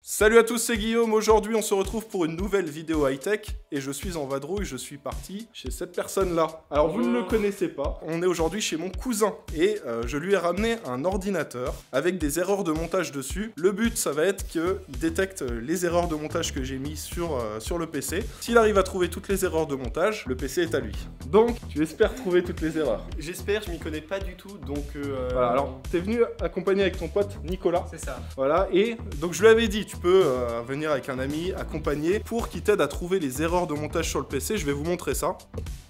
Salut à tous, c'est Guillaume. Aujourd'hui, on se retrouve pour une nouvelle vidéo high-tech et je suis en vadrouille, je suis parti chez cette personne-là. Alors, vous ne le connaissez pas, on est aujourd'hui chez mon cousin et je lui ai ramené un ordinateur avec des erreurs de montage dessus. Le but, ça va être qu'il détecte les erreurs de montage que j'ai mis sur le PC. S'il arrive à trouver toutes les erreurs de montage, le PC est à lui. Donc, tu espères trouver toutes les erreurs. J'espère, je m'y connais pas du tout, donc... Voilà, alors, t'es venu accompagné avec ton pote Nicolas. C'est ça. Voilà, et donc je lui avais dit, tu peux venir avec un ami, accompagné, pour qu'il t'aide à trouver les erreurs de montage sur le PC. Je vais vous montrer ça.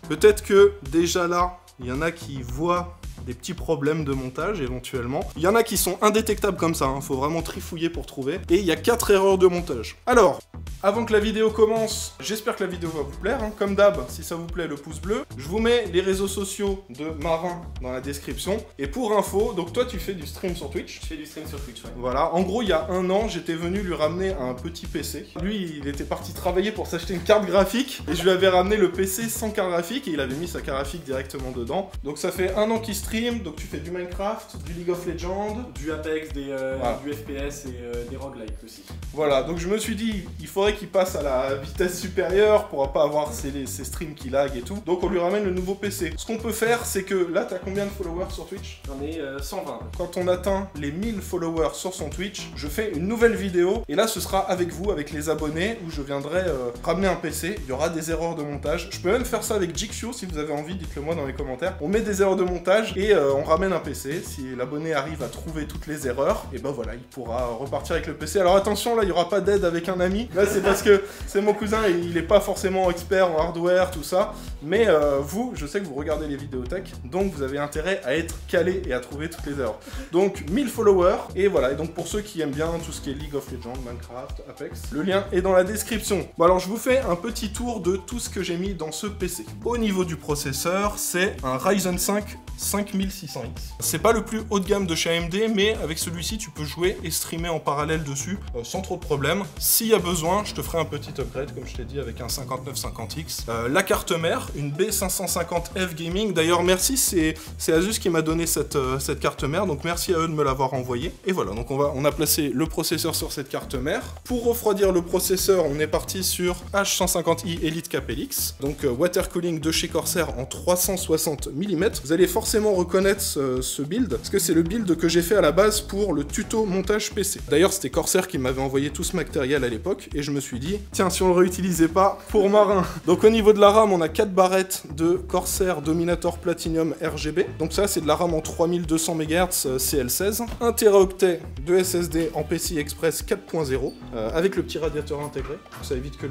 Peut-être que déjà là, il y en a qui voient des petits problèmes de montage éventuellement. Il y en a qui sont indétectables comme ça, hein. Faut vraiment trifouiller pour trouver. Et il y a 4 erreurs de montage. Alors, avant que la vidéo commence, j'espère que la vidéo va vous plaire, hein. Comme d'hab, si ça vous plaît, le pouce bleu. Je vous mets les réseaux sociaux de Marin dans la description. Et pour info, donc toi tu fais du stream sur Twitch. Je fais du stream sur Twitch, ouais. Voilà, en gros il y a un an, j'étais venu lui ramener un petit PC. Lui, il était parti travailler pour s'acheter une carte graphique. Et je lui avais ramené le PC sans carte graphique et il avait mis sa carte graphique directement dedans. Donc ça fait un an qu'il stream, donc tu fais du Minecraft, du League of Legends, du Apex, voilà. du FPS et des roguelikes aussi. Voilà, donc je me suis dit, il faudrait qu'il passe à la vitesse supérieure pour pas avoir ces streams qui lag et tout. Donc on lui ramène le nouveau PC. Ce qu'on peut faire, c'est que là, t'as combien de followers sur Twitch? J'en ai 120. Quand on atteint les 1000 followers sur son Twitch, je fais une nouvelle vidéo. Et là, ce sera avec vous, avec les abonnés, où je viendrai ramener un PC. Il y aura des erreurs de montage. Je peux même faire ça avec Jigsaw, si vous avez envie, dites-le moi dans les commentaires. On met des erreurs de montage et on ramène un PC. Si l'abonné arrive à trouver toutes les erreurs, et ben voilà, il pourra repartir avec le PC. Alors attention, là, il n'y aura pas d'aide avec un ami. Là, c'est parce que c'est mon cousin et il n'est pas forcément expert en hardware, tout ça. Mais vous, je sais que vous regardez les vidéos tech, donc vous avez intérêt à être calé et à trouver toutes les erreurs. Donc 1000 followers, et voilà. Et donc pour ceux qui aiment bien tout ce qui est League of Legends, Minecraft, Apex, le lien est dans la description. Bon alors je vous fais un petit tour de tout ce que j'ai mis dans ce PC. Au niveau du processeur, c'est un Ryzen 5 5600X. C'est pas le plus haut de gamme de chez AMD, mais avec celui-ci tu peux jouer et streamer en parallèle dessus sans trop de problèmes. S'il y a besoin, je te ferai un petit upgrade, comme je t'ai dit, avec un 5950X. La carte mère, une B550F Gaming. D'ailleurs, merci, c'est Asus qui m'a donné cette carte mère, donc merci à eux de me l'avoir envoyé. Et voilà, donc on a placé le processeur sur cette carte mère. Pour refroidir le processeur, on est parti sur H150i Elite Capelix, donc water cooling de chez Corsair en 360 mm. Vous allez forcément reconnaître ce build, parce que c'est le build que j'ai fait à la base pour le tuto montage PC. D'ailleurs, c'était Corsair qui m'avait envoyé tout ce matériel à l'époque, et je me suis dit, tiens, si on le réutilisait pas pour Marin. Donc au niveau de la RAM, on a 4 barrettes de Corsair Dominator Platinum RGB. Donc ça, c'est de la RAM en 3200 MHz CL16. 1 Teraoctet de SSD en PCI Express 4.0, avec le petit radiateur intégré. Ça évite que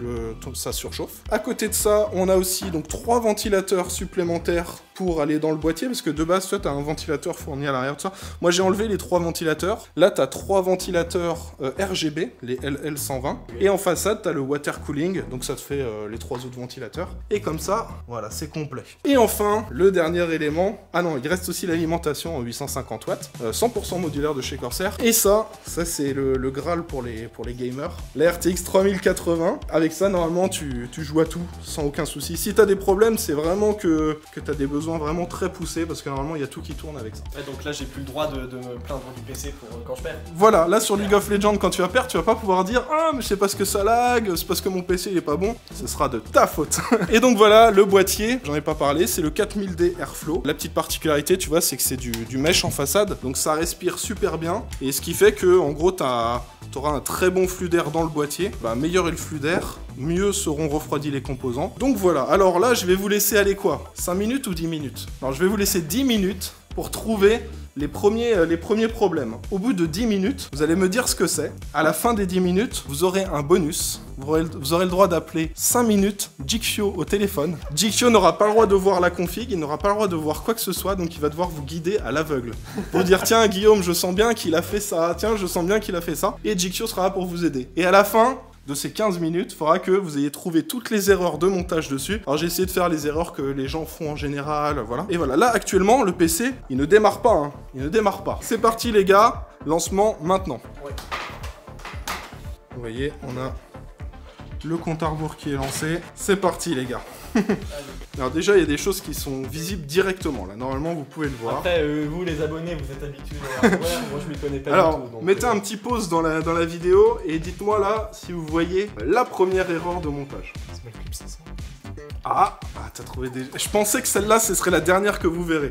ça surchauffe. À côté de ça, on a aussi donc 3 ventilateurs supplémentaires pour aller dans le boîtier, parce que de base, toi, tu as un ventilateur fourni à l'arrière de ça. Moi, j'ai enlevé les 3 ventilateurs. Là, tu as 3 ventilateurs RGB, les LL120. Et en façade, tu as le water cooling, donc ça te fait les 3 autres ventilateurs. Et comme ça, voilà, c'est complet. Et enfin, le dernier élément, ah non, il reste aussi l'alimentation en 850 watts, 100% modulaire de chez Corsair. Et ça c'est le Graal pour les gamers. La RTX 3080, avec ça, normalement, tu joues à tout, sans aucun souci. Si tu as des problèmes, c'est vraiment que tu as des besoins vraiment très poussés, parce que normalement, il y a tout qui tourne avec ça. Ouais, donc là, j'ai plus le droit de me plaindre du PC pour quand je perds. Voilà, là, sur League of Legends, quand tu vas perdre, tu vas pas pouvoir dire « Ah, mais c'est parce que ça lag, c'est parce que mon PC, il est pas bon. » Ce sera de ta faute. Et donc voilà, le boîtier, j'en ai pas parlé, c'est le 4000D Airflow. La petite particularité, tu vois, c'est que c'est du mesh en façade, donc ça respire super bien, et ce qui fait que, en gros, t'auras un très bon flux d'air dans le boîtier. Bah, meilleur est le flux d'air, mieux seront refroidis les composants. Donc voilà, alors là, je vais vous laisser aller quoi? 5 minutes ou 10 minutes? Alors je vais vous laisser 10 minutes pour trouver les premiers problèmes. Au bout de 10 minutes, vous allez me dire ce que c'est. À la fin des 10 minutes, vous aurez un bonus. Vous aurez le droit d'appeler 5 minutes Jigsaw au téléphone. Jigsaw n'aura pas le droit de voir la config, il n'aura pas le droit de voir quoi que ce soit, donc il va devoir vous guider à l'aveugle. Pour dire, tiens, Guillaume, je sens bien qu'il a fait ça, tiens, je sens bien qu'il a fait ça. Et Jigsaw sera là pour vous aider. Et à la fin de ces 15 minutes, il faudra que vous ayez trouvé toutes les erreurs de montage dessus. Alors j'ai essayé de faire les erreurs que les gens font en général, voilà. Et voilà, là actuellement, le PC, il ne démarre pas, hein. Il ne démarre pas. C'est parti les gars, lancement maintenant. Ouais. Vous voyez, on a le compte à rebours qui est lancé. C'est parti les gars. Alors déjà, il y a des choses qui sont visibles directement, là. Normalement, vous pouvez le voir. Après, vous les abonnés, vous êtes habitués au hardware, moi je m'y connais pas Alors, du tout. Donc, mettez un petit pause dans la vidéo et dites-moi là si vous voyez la première erreur de montage. C'est pas le clip 500. Ah, t'as trouvé des... Je pensais que celle-là, ce serait la dernière que vous verrez.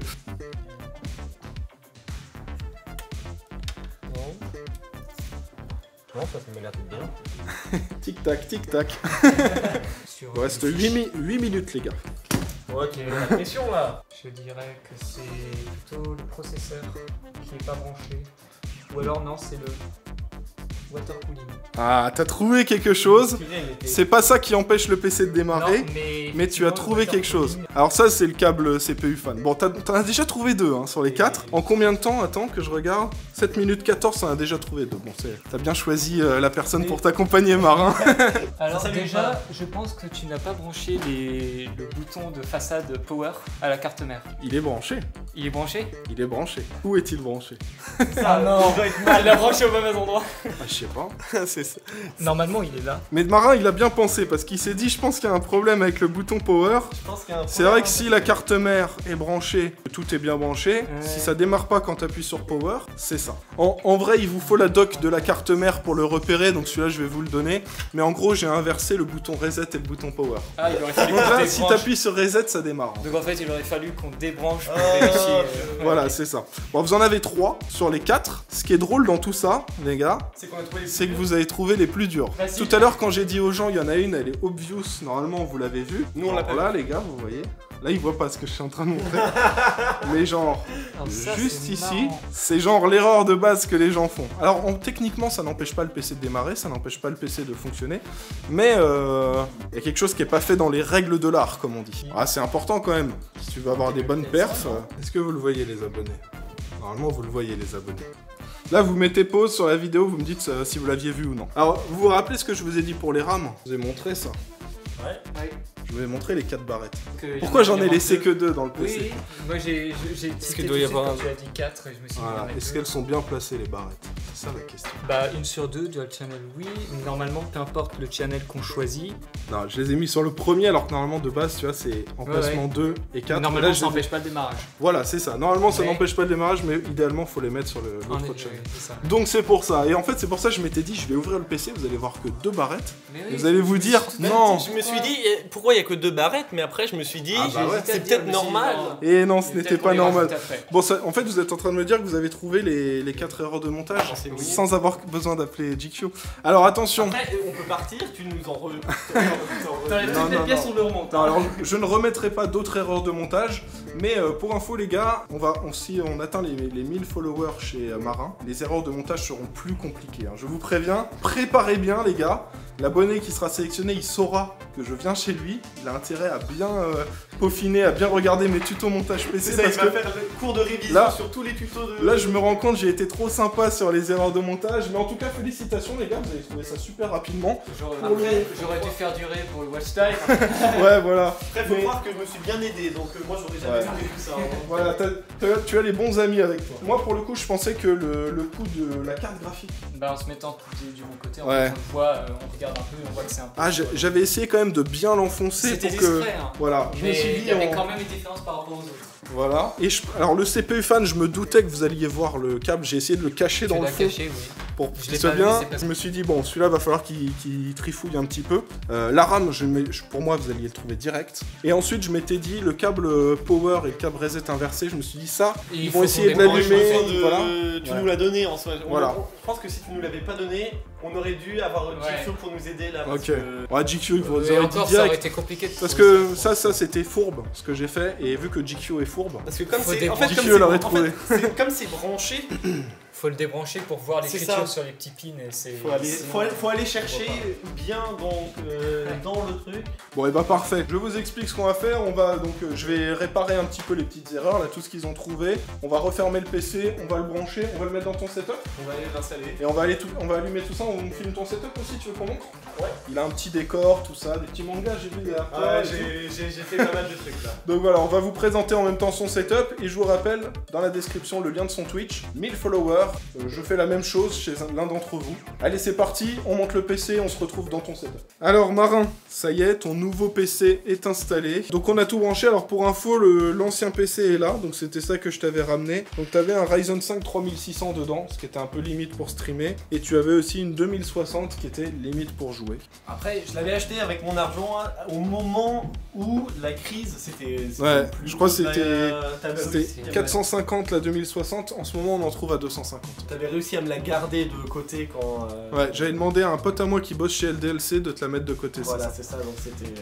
Non, ça m'a l'air d'être bien. Tic-tac, tic-tac. Il reste 8 minutes, les gars. Ok, la pression là. Je dirais que c'est plutôt le processeur qui est pas branché. Ou alors non, c'est le water cooling. Ah, t'as trouvé quelque chose. Purée, il était- C'est pas ça qui empêche le PC de démarrer. Non, Mais tu as trouvé quelque chose. Alors ça, c'est le câble CPU fan. Bon, t'en as déjà trouvé 2 hein, sur les 4. En combien de temps? Attends que je regarde. 7 minutes 14, t'en as déjà trouvé 2. Bon, t'as bien choisi la personne pour t'accompagner, Marin. Alors Ça s'allume déjà, pas. je pense que tu n'as pas branché le bouton de façade power à la carte mère. Il est branché. Il est branché? Il est branché. Où est-il branché? Ah non, il doit être il mal. l'a branché au mauvais endroit. Ah, je sais pas. C'est ça. Normalement, il est là. Mais Marin, il a bien pensé parce qu'il s'est dit, je pense qu'il y a un problème avec le bouton power. Je pense qu'il y a un C'est problème. vrai que si la carte mère est branchée, que tout est bien branché, Ouais. si ça démarre pas quand tu appuies sur power, c'est ça. En vrai, il vous faut la doc de la carte mère pour le repérer, donc celui-là je vais vous le donner. Mais en gros, j'ai inversé le bouton reset et le bouton power. Ah, il aurait fallu Donc qu'on là, si débranche. t'appuies sur reset, ça démarre. Donc en fait, il aurait fallu qu'on débranche pour Ah, vérifier. Voilà, c'est ça. Bon, vous en avez 3 sur les 4. Ce qui est drôle dans tout ça, les gars, C'est qu'on a trouvé les c'est que vous avez trouvé les plus durs. Facile. Tout à l'heure, quand j'ai dit aux gens, il y en a une, elle est obvious, normalement vous l'avez vue. Nous, on l'a pas là, les gars, vous voyez. Là, ils voient pas ce que je suis en train de montrer. Mais genre, Alors ça, juste c'est ici, marrant. c'est genre l'erreur de base que les gens font. Alors, techniquement, ça n'empêche pas le PC de démarrer, ça n'empêche pas le PC de fonctionner. Mais il y a quelque chose qui est pas fait dans les règles de l'art, comme on dit. Ah, c'est important quand même. Si tu veux avoir des bonnes perfs. Est-ce que vous le voyez, les abonnés? Normalement, vous le voyez, les abonnés. Là, vous mettez pause sur la vidéo, vous me dites si vous l'aviez vu ou non. Alors, vous vous rappelez ce que je vous ai dit pour les RAM? Je vous ai montré ça. Ouais. Ouais. Je vous ai montré les 4 barrettes. Donc, Pourquoi j'en ai il y en a laissé deux. que 2 dans le PC? Oui, moi j'ai Est-ce qu'il tilté doit y tout de suite avoir quand un- tu as dit 4 et je me suis dit Voilà. il y en a Est-ce deux. qu'elles sont bien placées, les barrettes? C'est ça la question. Bah, une sur deux, dual channel, oui. Normalement, peu importe le channel qu'on choisit. Non, je les ai mis sur le premier, alors que normalement, de base, tu vois, c'est emplacement 2 et 4. Normalement, Là, ça je les ai- n'empêche pas le démarrage. Voilà, c'est ça. Normalement, ça Mais- n'empêche pas le démarrage, mais idéalement, faut les mettre sur En l'autre effet, channel. oui, c'est ça. Donc c'est pour ça. Et en fait, c'est pour ça que je m'étais dit, je vais ouvrir le PC, vous allez voir que 2 barrettes. Mais Et oui, vous allez vous dire, non. Je me suis dit, pourquoi il y a que 2 barrettes, mais après je me suis dit, Ah bah ouais. c'est peut-être normal. Et non, ce Peut-être n'était qu'on pas les normal. rajoute après. Bon, ça, en fait, vous êtes en train de me dire que vous avez trouvé les 4 erreurs de montage Ah, c'est oui. sans avoir besoin d'appeler GQ. Alors attention. Après, on peut partir, tu nous en re... T'enlèves Non, toutes les non, pièces, non. on le remonte. Non, alors je ne remettrai pas d'autres erreurs de montage, mais pour info les gars, si on atteint les 1000 followers chez Marin, les erreurs de montage seront plus compliquées. Hein. Je vous préviens, préparez bien les gars. L'abonné qui sera sélectionné, il saura que je viens chez lui. Il a intérêt à bien peaufiner, à bien regarder mes tutos montage PC. C'est ça, il parce va que faire le cours de révision là- sur tous les tutos de... là, je me rends compte, j'ai été trop sympa sur les erreurs de montage. Mais en tout cas, félicitations les gars, vous avez trouvé ça super rapidement. J'aurais dû faire durer pour le watch time. Ouais, voilà. Après, faut Mais- croire que je me suis bien aidé, donc moi j'aurais jamais Ouais. fait tout ça. hein. Voilà, tu as les bons amis avec toi. Moi, pour le coup, je pensais que le coup de la carte graphique. Bah, en se mettant du bon côté, en Ouais. fait, on le voit, on regarde un peu, on voit que c'est un peu. Ah, j'avais essayé quand même de bien l'enfoncer C'était pour que. discret, hein. Voilà, je me suis Mais dit. il y avait on- quand même une différence par rapport aux autres. Voilà. Et alors, le CPU fan, je me doutais que vous alliez voir le câble. J'ai essayé de le cacher dans Tu le l'as fond caché, oui. pour Je qu'il l'ai soit pas vu, bien. c'est parce Je me suis dit, bon, celui-là va falloir qu'il trifouille un petit peu. La RAM, pour moi, vous alliez le trouver direct. Et ensuite, je m'étais dit, le câble power et le câble reset inversé, je me suis dit, ça, Et ils il vont faut essayer de qu'on dérange l'allumer. Je pense de- Voilà. Tu Ouais. nous l'as donné en soi. Voilà. Je pense que si tu nous l'avais pas donné, on aurait dû avoir Ouais. Jigsaw pour nous aider là. Parce Ok. que... Ouais, GQ, vous Et aurez dit encore, ça aurait direct. été compliqué de Parce trouver que ça c'était fourbe ce que j'ai fait. Et vu que GQ est fourbe, Parce que comme Faut c'est... des En fait, branches. comme Jigsaw l'aurait c'est... en fait, trouvé. comme c'est branché, Faut le débrancher pour voir C'est l'écriture ça. sur les petits pins et c'est. faut aller chercher bien dans le truc. bon et bah parfait. Je vous explique ce qu'on va faire. On va donc, je vais réparer un petit peu les petites erreurs là, tout ce qu'ils ont trouvé. On va refermer le PC, on va le brancher, on va le mettre dans ton setup On va aller l'installer. et on va allumer tout ça. On me filme ton setup aussi, tu veux qu'on montre? Ouais. Il a un petit décor, tout ça, des petits mangas, j'ai vu derrière toi Ah, et tout. j'ai fait pas mal de trucs là. Donc voilà, on va vous présenter en même temps son setup et je vous rappelle dans la description le lien de son Twitch. 1000 followers, je fais la même chose chez l'un d'entre vous. Allez, c'est parti, on monte le PC, on se retrouve dans ton setup. Alors Marin, ça y est, ton nouveau PC est installé. Donc on a tout branché. Alors pour info, l'ancien PC est là, donc c'était ça que je t'avais ramené. Donc tu avais un Ryzen 5 3600 dedans, ce qui était un peu limite pour streamer. Et tu avais aussi une 2060 qui était limite pour jouer. Après, je l'avais acheté avec mon argent au moment où la crise, c'était Ouais, plus je crois que gros de c'était réussi 450 la 2060, en ce moment on en trouve à 250. T'avais réussi à me la garder de côté quand... Ouais, j'avais demandé à un pote à moi qui bosse chez LDLC de te la mettre de côté. Voilà, c'est ça, donc c'était...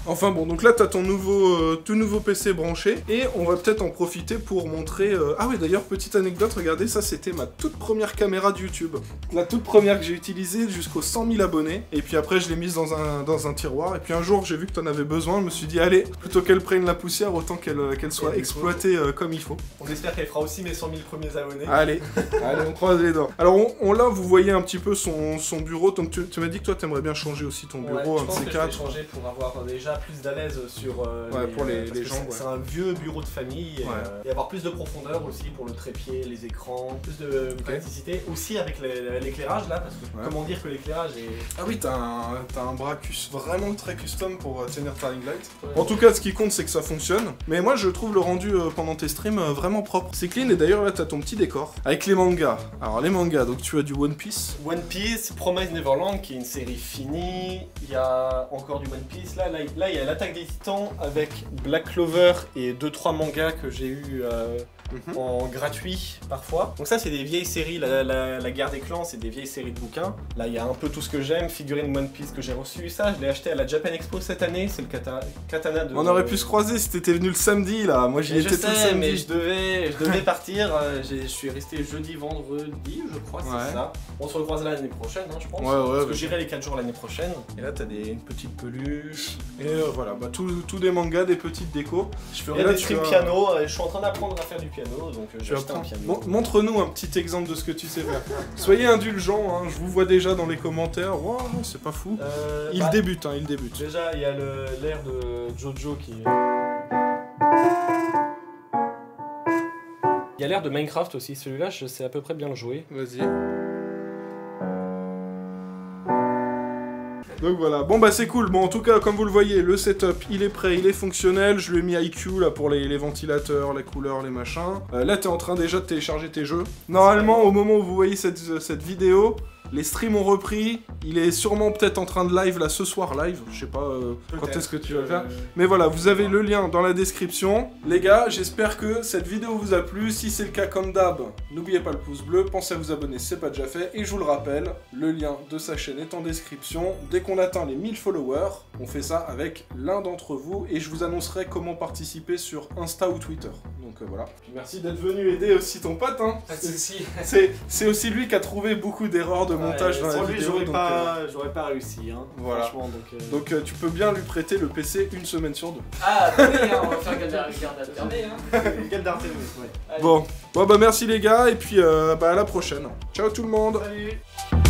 Enfin bon, donc là t'as ton tout nouveau PC branché, et on va peut-être en profiter pour montrer... Ah oui, d'ailleurs, petite anecdote, regardez, ça c'était ma toute première caméra de YouTube. La toute première que j'ai utilisée jusqu'aux 100 000 abonnés, et puis après je l'ai mise dans un tiroir, et puis un jour j'ai vu que t'en avais besoin, je me suis dit, allez, plutôt qu'elle prenne la poussière, autant qu'elle soit exploitée comme il faut. On espère qu'elle fera aussi mes 100 000 premiers abonnés. Allez, allez, on croise les doigts. Alors là, vous voyez un petit peu son bureau, donc tu m'as dit que toi t'aimerais bien changer aussi ton bureau, un de ces quatre. Je pense que je vais changer pour avoir déjà plus d'à l'aise sur pour les gens. C'est un vieux bureau de famille, et avoir plus de profondeur aussi pour le trépied, les écrans, plus de praticité, aussi avec l'éclairage là, parce que comment dire que l'éclairage est... Ah oui, t'as un bras vraiment très custom pour tenir ta ring light. Ouais. En tout cas, ce qui compte, c'est que ça fonctionne. Mais moi, je trouve le rendu pendant tes streams vraiment propre. C'est clean, et d'ailleurs, là, t'as ton petit décor. Avec les mangas. Alors, les mangas, donc tu as du One Piece. One Piece, Promise Neverland, qui est une série finie. Il y a encore du One Piece. Là, il y a l'Attaque des Titans avec Black Clover et 2-3 mangas que j'ai eu en gratuit parfois. Donc ça, c'est des vieilles séries. La Guerre des Clans, c'est des vieilles séries de bouquins. Là, il y a un peu tout ce que j'aime. Figurine One Piece que j'ai reçu. Ça, je l'ai acheté à la Japan Expo cette année. C'est le katana de... On aurait pu se croiser si t'étais venu le samedi, là. Moi, j'y étais tout le samedi. Mais je devais partir. Je suis resté jeudi, vendredi, je crois, c'est ça. On se recroise l'année prochaine, hein, je pense. Parce que j'irai les 4 jours l'année prochaine. Et là, t'as une petite peluche. Et voilà, bah, tout des mangas, des petites décos. Je ferai des streams piano. Je suis en train d'apprendre à faire du piano, donc j'ai acheté un piano. Montre-nous un petit exemple de ce que tu sais faire. Soyez indulgents, hein, je vous vois déjà dans les commentaires. Wow, c'est pas fou. Il débute. Déjà, il y a l'air de Jojo qui... Il y a l'air de Minecraft aussi, celui-là, je sais à peu près bien le jouer. Vas-y. Donc voilà, bon bah c'est cool, bon en tout cas comme vous le voyez, le setup il est prêt, il est fonctionnel, je lui ai mis IQ là pour les ventilateurs, les couleurs, les machins. Là t'es en train déjà de télécharger tes jeux. Normalement au moment où vous voyez cette vidéo, les streams ont repris, il est sûrement peut-être en train de live là ce soir live, je sais pas quand est-ce que tu vas le faire. Mais voilà, vous avez le lien dans la description. Les gars, j'espère que cette vidéo vous a plu, si c'est le cas comme d'hab, n'oubliez pas le pouce bleu, pensez à vous abonner si c'est pas déjà fait, et je vous le rappelle, le lien de sa chaîne est en description. Dès qu'on atteint les 1000 followers, on fait ça avec l'un d'entre vous, et je vous annoncerai comment participer sur Insta ou Twitter. Donc voilà. Puis merci d'être venu aider aussi ton pote, hein. Pas de soucis. C'est aussi lui qui a trouvé beaucoup d'erreurs de montage dans la vidéo. J'aurais pas réussi, hein. Voilà. Donc tu peux bien lui prêter le PC une semaine sur 2. Ah, attendez, hein, on va faire garde alternée, hein. Garde alternée, ouais. Bon, bah merci les gars, et puis à la prochaine. Ciao tout le monde. Salut.